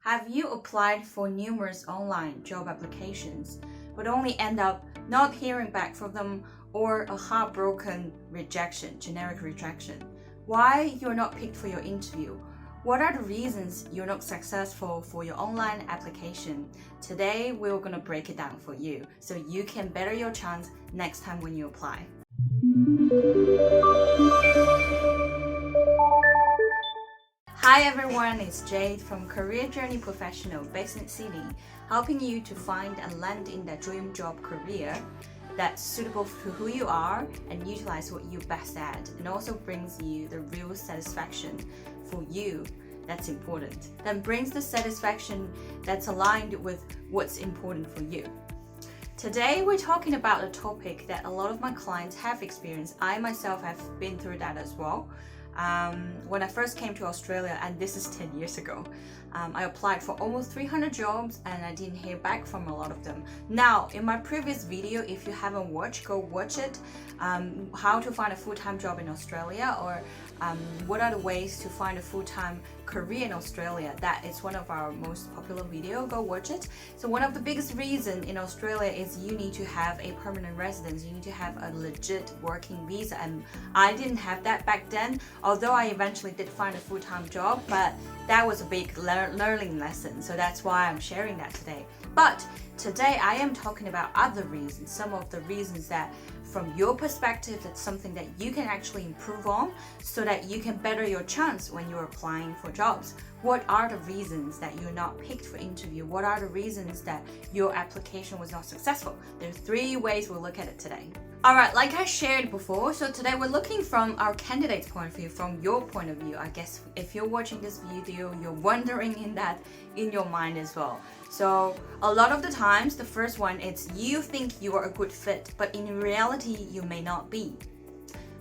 Have you applied for numerous online job applications but only end up not hearing back from them or a heartbroken rejection, generic rejection? Why you're not picked for your interview? What are the reasons you're not successful for your online application? Today, we're gonna break it down for you so you can better your chance next time when you apply. Hi everyone, it's Jade from Career Journey Professional based in Sydney, helping you to find and land in that dream job career that's suitable for who you are and utilize what you're best at, and also brings you the real satisfaction for you that's important. Then brings the satisfaction that's aligned with what's important for you. Today we're talking about a topic that a lot of my clients have experienced. I myself have been through that as well. When I first came to Australia, and this is 10 years ago, I applied for almost 300 jobs and I didn't hear back from a lot of them. Now, in my previous video, if you haven't watched, go watch it. How to find a full-time job in Australia, or what are the ways to find a full-time career in Australia. That is one of our most popular video. Go watch it. So one of the biggest reasons in Australia is you need to have a permanent residence. You need to have a legit working visa, and I didn't have that back then, although I eventually did find a full-time job, but that was a big learning lesson. So that's why I'm sharing that today. But today I am talking about other reasons, some of the reasons that from your perspective, it's something that you can actually improve on so that you can better your chance when you're applying for jobs. What are the reasons that you're not picked for interview? What are the reasons that your application was not successful? There are 3 ways we'll look at it today. Alright, like I shared before, so today we're looking from our candidate's point of view, from your point of view. I guess if you're watching this video, you're wondering in your mind as well. So a lot of the times, the first one is you think you are a good fit, but in reality, you may not be.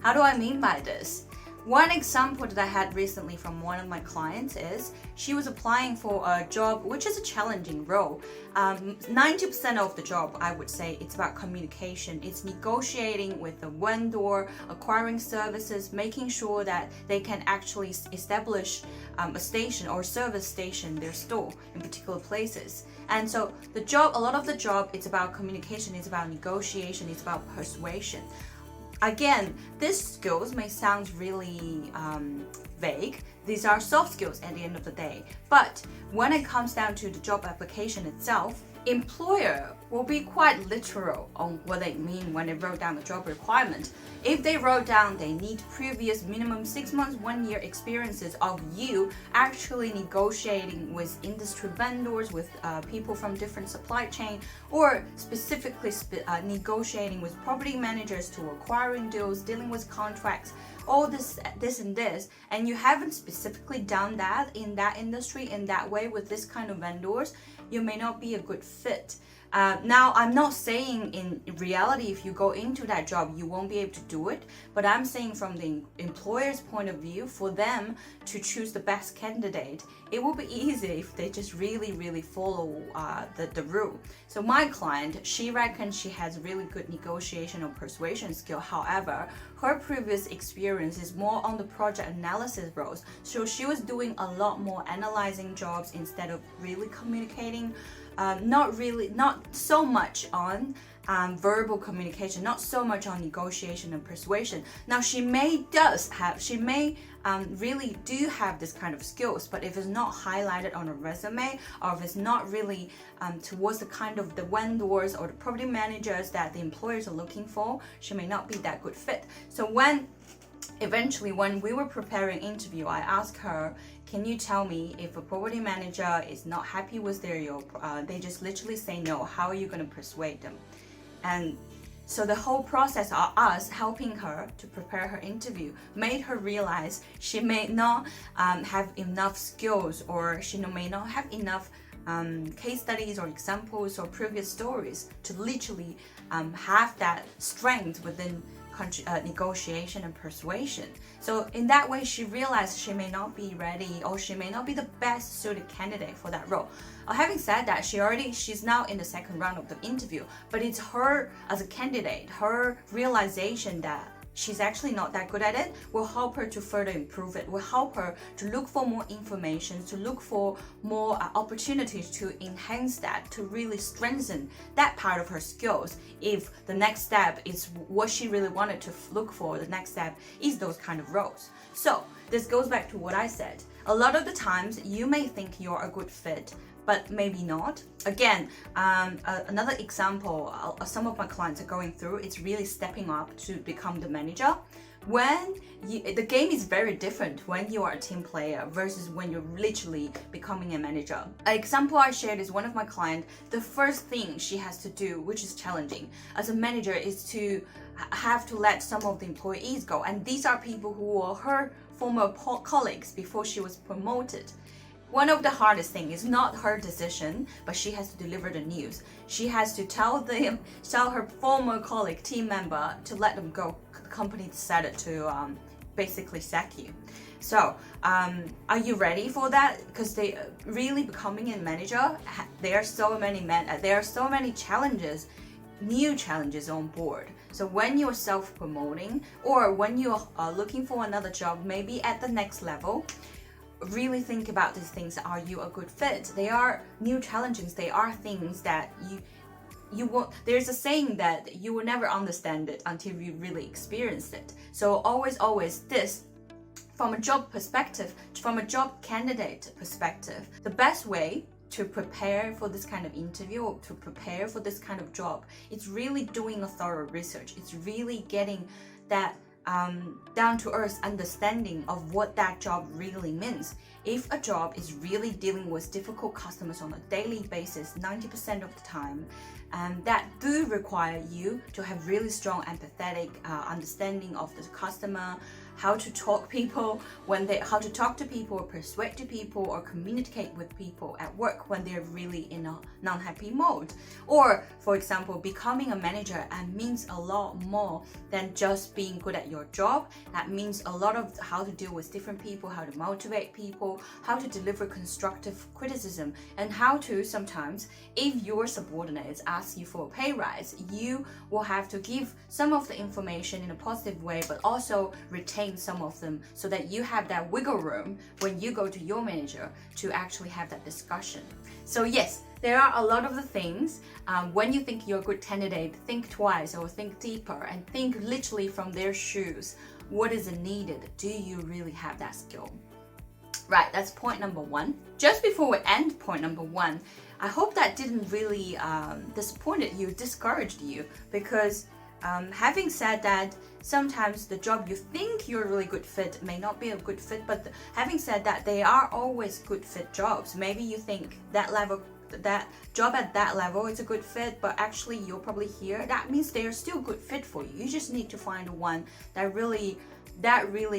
How do I mean by this? One example that I had recently from one of my clients is she was applying for a job which is a challenging role. 90% of the job, I would say, it's about communication. It's negotiating with the vendor, acquiring services, making sure that they can actually establish a station or service station, their store in particular places. And so the job, a lot of the job, it's about communication, it's about negotiation, it's about persuasion. Again, these skills may sound really vague. These are soft skills at the end of the day. But when it comes down to the job application itself, employer will be quite literal on what they mean when they wrote down the job requirement. If they wrote down they need previous minimum 6 months, 1 year experiences of you actually negotiating with industry vendors, with people from different supply chain, or specifically negotiating with property managers to acquiring deals, dealing with contracts, all this and this, and you haven't specifically done that in that industry in that way with this kind of vendors, you may not be a good fit. Now, I'm not saying in reality if you go into that job you won't be able to do it, but I'm saying from the employer's point of view, for them to choose the best candidate, it will be easy if they just really follow the rule. So my client, she reckons she has really good negotiation or persuasion skill. However, her previous experience is more on the project analysis roles. So she was doing a lot more analyzing jobs instead of really communicating. Not so much on verbal communication, not so much on negotiation and persuasion. Now she may really do have this kind of skills, but if it's not highlighted on a resume, or if it's not really towards the kind of the vendors or the property managers that the employers are looking for, she may not be that good fit. So eventually when we were preparing interview, I asked her, can you tell me if a property manager is not happy with they just literally say no, how are you going to persuade them? And so the whole process of us helping her to prepare her interview made her realize she may not have enough skills, or she may not have enough case studies or examples or previous stories to literally have that strength within negotiation and persuasion. So in that way, she realized she may not be ready, or she may not be the best suited candidate for that role. Having said that, she's now in the second round of the interview, but it's her as a candidate, her realization that she's actually not that good at it, we'll help her to further improve it. We'll help her to look for more information, to look for more opportunities to enhance that, to really strengthen that part of her skills. If the next step is what she really wanted to look for, the next step is those kind of roles. So this goes back to what I said. A lot of the times you may think you're a good fit, but maybe not. Again, another example some of my clients are going through, it's really stepping up to become the manager. The game is very different when you are a team player versus when you're literally becoming a manager. An example I shared is one of my clients, the first thing she has to do, which is challenging as a manager, is to have to let some of the employees go. And these are people who were her former colleagues before she was promoted. One of the hardest things is not her decision, but she has to deliver the news. She has to tell her former colleague, team member, to let them go. The company decided to basically sack you. So, are you ready for that? Because they really becoming a manager, there are so many challenges, new challenges on board. So when you're self-promoting or when you're looking for another job, maybe at the next level, really think about these things. Are you a good fit? They are new challenges. They are things that you won't. There's a saying that you will never understand it until you really experienced it. So always this, from a job perspective, from a job candidate perspective, the best way to prepare for this kind of interview or to prepare for this kind of job, it's really doing a thorough research. It's really getting that down-to-earth understanding of what that job really means. If a job is really dealing with difficult customers on a daily basis 90% of the time, that do require you to have really strong empathetic understanding of the customer, how to talk how to talk to people, or persuade to people, or communicate with people at work when they're really in a non-happy mode. Or, for example, becoming a manager means a lot more than just being good at your job. That means a lot of how to deal with different people, how to motivate people, how to deliver constructive criticism, and how to sometimes, if your subordinates ask you for a pay rise, you will have to give some of the information in a positive way, but also retain some of them so that you have that wiggle room when you go to your manager to actually have that discussion. So yes, there are a lot of the things. When you think you're a good candidate, think twice or think deeper and think literally from their shoes. What is needed? Do you really have that skill? Right, that's point number one. Just before we end point number one, I hope that didn't really discouraged you, because having said that, sometimes the job you think you're a really good fit may not be a good fit, but having said that, they are always good fit jobs. Maybe you think that job at that level is a good fit, but actually you're probably here. That means they're still a good fit for you. You just need to find one that really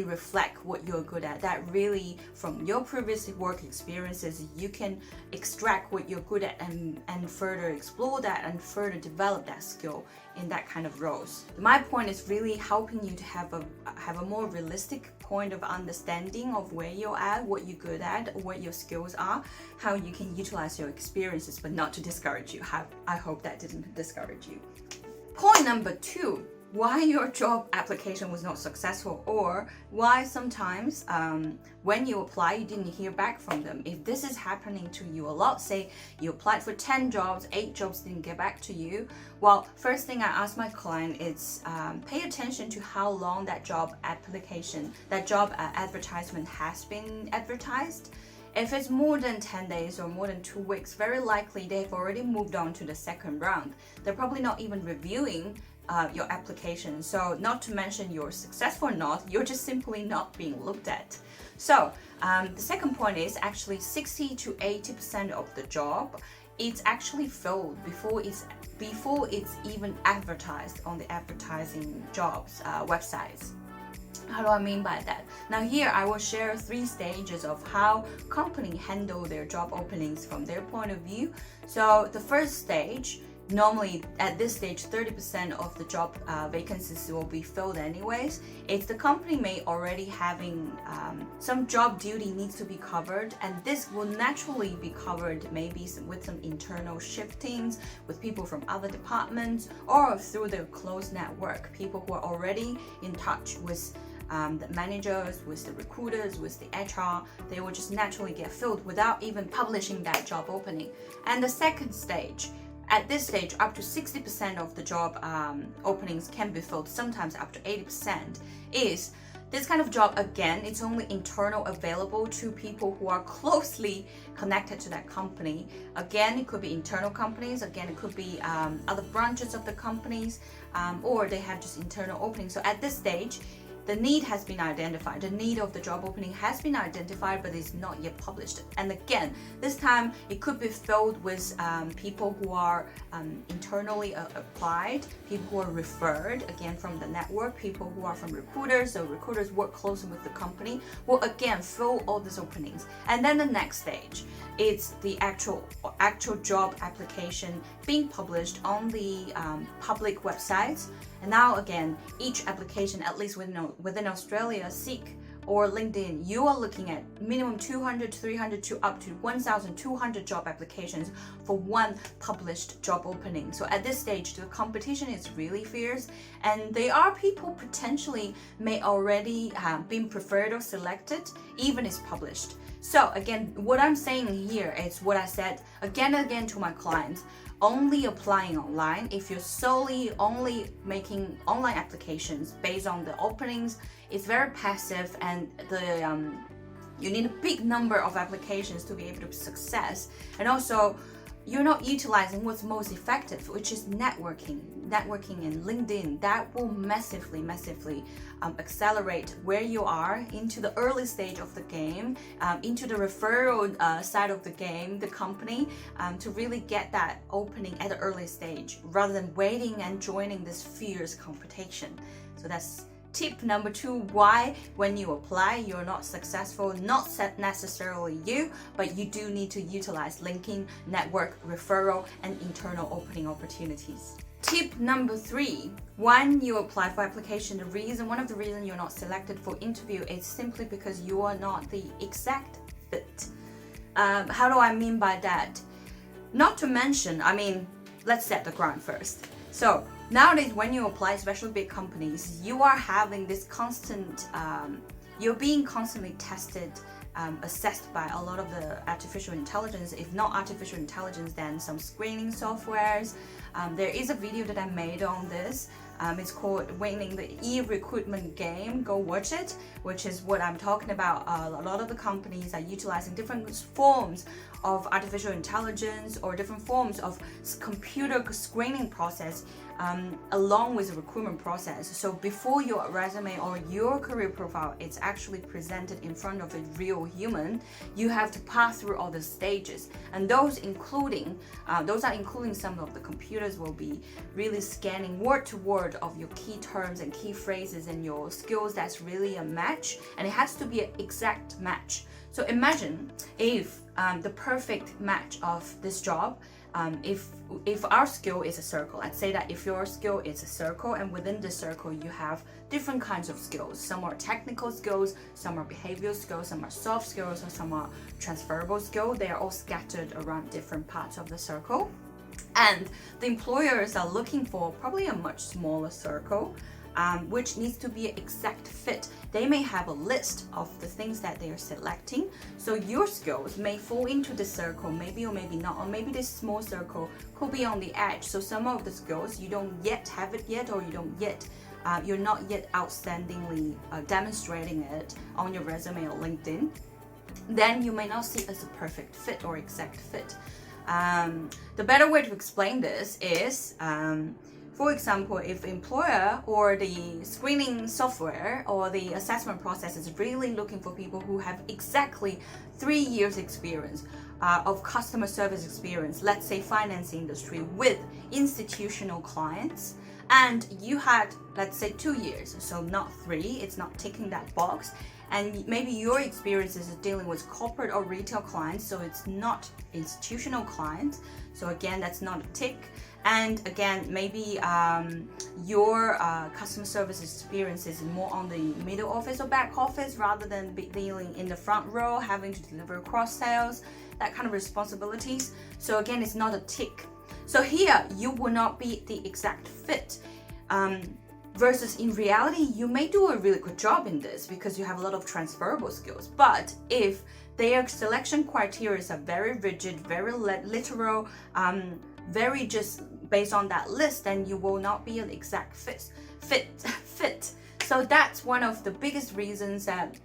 reflect what you're good at, that really from your previous work experiences you can extract what you're good at and further explore that and further develop that skill in that kind of roles. My point is really helping you to have a more realistic point of understanding of where you're at, what you're good at, what your skills are, how you can utilize your experiences, but not to discourage you. I hope that didn't discourage you. Point number two, why your job application was not successful, or why sometimes when you apply you didn't hear back from them. If this is happening to you a lot, say you applied for 10 jobs, 8 jobs didn't get back to you, well, first thing I ask my client is pay attention to how long that job advertisement has been advertised. If it's more than 10 days or more than 2 weeks, very likely they've already moved on to the second round. They're probably not even reviewing your application. So not to mention you're successful or not, you're just simply not being looked at. So the second point is actually 60 to 80% of the job, it's actually filled before it's even advertised on the advertising jobs websites. How do I mean by that? Now here I will share 3 stages of how companies handle their job openings from their point of view. So the first stage normally at this stage 30% of the job vacancies will be filled anyways. If the company may already having some job duty needs to be covered, and this will naturally be covered maybe with some internal shiftings with people from other departments or through their close network, people who are already in touch with the managers, with the recruiters, with the HR, they will just naturally get filled without even publishing that job opening. And the second stage, at this stage, up to 60% of the job openings can be filled, sometimes up to 80%, is this kind of job. Again, it's only internal, available to people who are closely connected to that company. Again, it could be internal companies, again, it could be other branches of the companies, or they have just internal openings. So at this stage, the need has been identified. The need of the job opening has been identified, but it's not yet published. And again, this time it could be filled with people who are internally applied, people who are referred, again, from the network, people who are from recruiters. So recruiters work closely with the company, will again fill all these openings. And then the next stage, it's the actual job application being published on the public websites. And now again, each application, at least within Australia, Seek or LinkedIn, you are looking at minimum 200, 300 to up to 1,200 job applications for one published job opening. So at this stage, the competition is really fierce, and there are people potentially may already have been preferred or selected, even is published. So again, what I'm saying here is what I said again and again to my clients. Only applying online, if you're solely only making online applications based on the openings, it's very passive, and you need a big number of applications to be able to success. And also, you're not utilizing what's most effective, which is networking in LinkedIn. That will massively accelerate where you are into the early stage of the game, into the referral side of the game, the company, to really get that opening at the early stage rather than waiting and joining this fierce competition. So that's tip number 2, why when you apply you're not successful. Not necessarily you, but you do need to utilize linking, network, referral, and internal opening opportunities. Tip number 3, when you apply for application, one of the reasons you're not selected for interview is simply because you are not the exact fit. How do I mean by that? Not to mention, let's set the ground first. So nowadays, when you apply, especially big companies, you are having this constant, you're being constantly tested, assessed by a lot of the artificial intelligence. If not artificial intelligence, then some screening softwares. There is a video that I made on this. It's called Winning the E-Recruitment Game. Go watch it, which is what I'm talking about. A lot of the companies are utilizing different forms of artificial intelligence or different forms of computer screening process along with the recruitment process. So before your resume or your career profile is actually presented in front of a real human, you have to pass through all the stages, and those are including some of the computers will be really scanning word to word of your key terms and key phrases and your skills. That's really a match, and it has to be an exact match. So imagine if the perfect match of this job, if our skill is a circle, let's say that if your skill is a circle, and within the circle you have different kinds of skills. Some are technical skills, some are behavioral skills, some are soft skills, or some are transferable skills. They are all scattered around different parts of the circle. And the employers are looking for probably a much smaller circle, which needs to be an exact fit. They may have a list of the things that they are selecting. So your skills may fall into the circle, maybe or maybe not, or maybe this small circle could be on the edge. So some of the skills you don't yet have it yet, or you're not yet outstandingly demonstrating it on your resume or LinkedIn. Then you may not see it as a perfect fit or exact fit. The better way to explain this is, for example, if employer or the screening software or the assessment process is really looking for people who have exactly 3 years experience of customer service experience, let's say finance industry with institutional clients, and you had, let's say, 2 years, so not 3, it's not ticking that box. And maybe your experience is dealing with corporate or retail clients, so it's not institutional clients. So again, that's not a tick. And again, maybe your customer service experience is more on the middle office or back office rather than dealing in the front row, having to deliver cross sales, that kind of responsibilities. So again, it's not a tick. So here, you will not be the exact fit. Versus in reality, you may do a really good job in this because you have a lot of transferable skills. But if their selection criteria are very rigid, very literal, very just based on that list, then you will not be an exact fit. So that's one of the biggest reasons that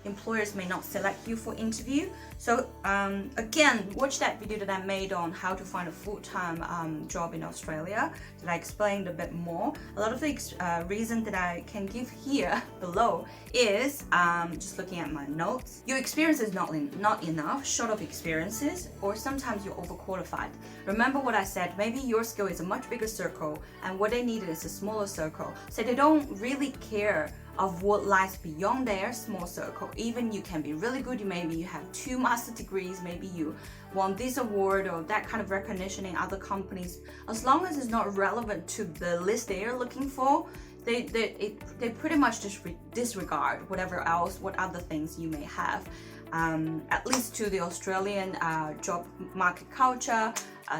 employers may not select you for interview. So again, watch that video that I made on how to find a full-time job in Australia that I explained a bit more. A lot of the reason that I can give here below is just looking at my notes. Your experience is not enough, short of experiences, or sometimes you're overqualified. Remember what I said, maybe your skill is a much bigger circle and what they need is a smaller circle. So they don't really care of what lies beyond their small circle. Even you can be really good, maybe you have 2 master degrees, maybe you won this award or that kind of recognition in other companies. As long as it's not relevant to the list they are looking for, they pretty much just disregard whatever else, what other things you may have. At least to the Australian job market culture,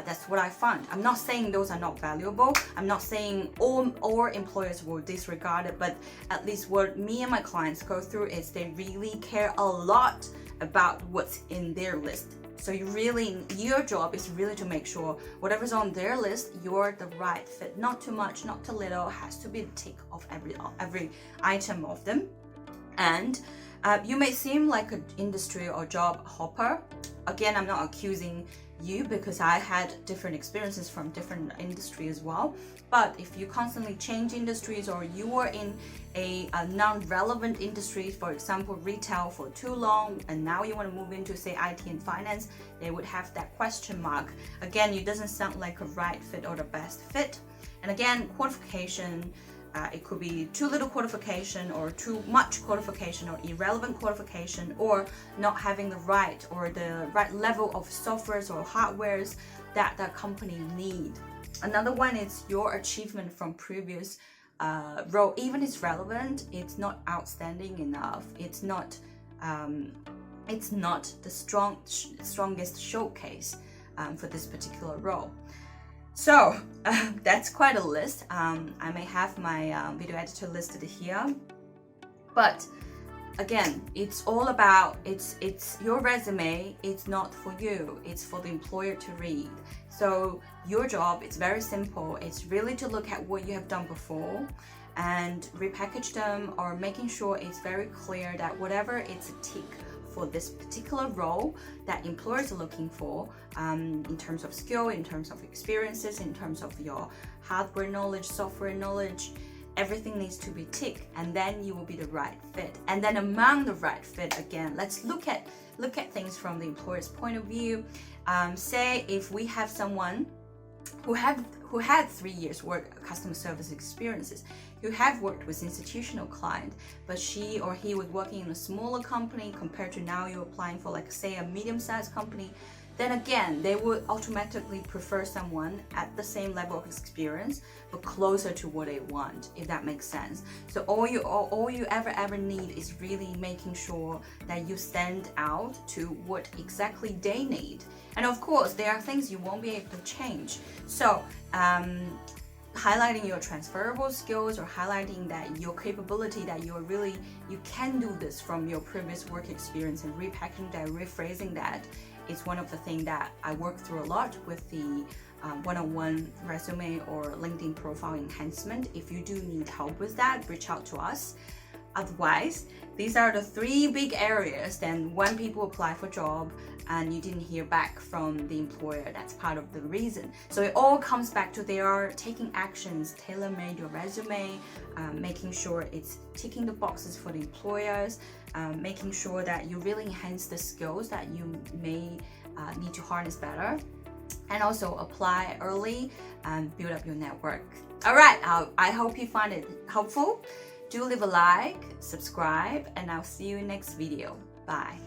that's what I found. I'm not saying those are not valuable. I'm not saying all employers will disregard it, but at least what me and my clients go through is they really care a lot about what's in their list. So your job is really to make sure whatever's on their list, you're the right fit. Not too much, not too little. Has to be the tick of every item of them. And you may seem like an industry or job hopper. Again, I'm not accusing you because I had different experiences from different industry as well. But if you constantly change industries or you were in a non-relevant industry, for example, retail for too long, and now you want to move into, say, IT and finance, they would have that question mark. Again, it doesn't sound like a right fit or the best fit. And again, qualification, it could be too little qualification or too much qualification or irrelevant qualification or not having the right level of softwares or hardwares that the company need. Another one is your achievement from previous role. Even it's relevant, it's not outstanding enough. It's not the strongest showcase for this particular role. So that's quite a list. I may have my video editor listed here, but again, it's all about it's your resume. It's not for you, it's for the employer to read. So your job, it's very simple. It's really to look at what you have done before and repackage them, or making sure it's very clear that whatever it's a tick for this particular role that employers are looking for, in terms of skill, in terms of experiences, in terms of your hardware knowledge, software knowledge, everything needs to be ticked, and then you will be the right fit. And then among the right fit, again, let's look at things from the employer's point of view. Say if we have someone who had 3 years work customer service experiences, who have worked with institutional client, but she or he was working in a smaller company compared to now you're applying for, like, say, a medium-sized company, then again, they would automatically prefer someone at the same level of experience, but closer to what they want, if that makes sense. So all you ever need is really making sure that you stand out to what exactly they need. And of course, there are things you won't be able to change. So highlighting your transferable skills, or highlighting that your capability, that you can do this from your previous work experience, and repackaging that, rephrasing that, is one of the things that I work through a lot with the one-on-one resume or LinkedIn profile enhancement. If you do need help with that, reach out to us. Otherwise, these are the 3 big areas. Then when people apply for job and you didn't hear back from the employer, that's part of the reason. So it all comes back to they are taking actions, tailor-made your resume, making sure it's ticking the boxes for the employers, making sure that you really enhance the skills that you may need to harness better. and also apply early and build up your network. All right, I hope you find it helpful. Do leave a like, subscribe, and I'll see you in next video. Bye.